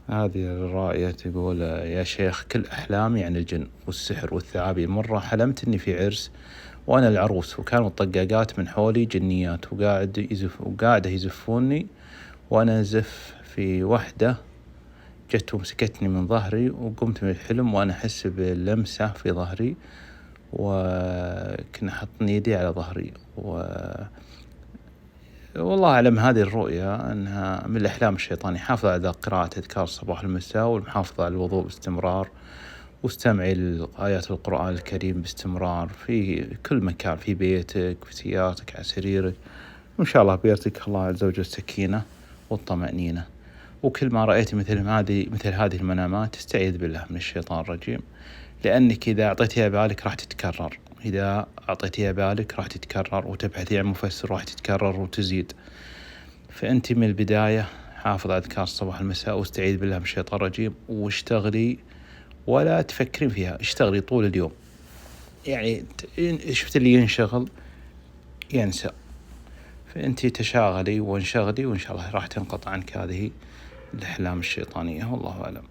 هذه الرائية تقول: يا شيخ، كل أحلامي عن الجن والسحر والثعابين. مرة حلمت إني في عرس وأنا العروس، وكانوا الطقاقات من حولي جنيات وقاعدة يزفوني وأنا أزف. في وحدة جت ومسكتني من ظهري، وقمت من الحلم وأنا أحس باللمسة في ظهري، وكنا حطني يدي على ظهري. والله أعلم هذه الرؤيا أنها من الأحلام الشيطانية. حافظ على قراءة أذكار الصباح والمساء، والمحافظة على الوضوء باستمرار، واستمعي لآيات القرآن الكريم باستمرار في كل مكان، في بيتك، في سيارتك، على سريرك، وإن شاء الله بيرزقك الله عز وجل السكينة والطمأنينة. وكل ما رأيت مثل هذه المنامات استعيذ بالله من الشيطان الرجيم، لأنك إذا أعطيتها بالك راح تتكرر، إذا أعطيتها بالك راح تتكرر، وتبحثي عن مفسر راح تتكرر وتزيد. فأنت من البداية حافظ على أذكار الصباح والمساء، واستعيذ بالله من الشيطان الرجيم، واشتغلي ولا تفكرين فيها، اشتغلي طول اليوم. يعني شفت اللي ينشغل ينسى، فأنت تشاغلي وانشغلي، وإن شاء الله راح تنقطع عنك هذه الأحلام الشيطانية. والله أعلم.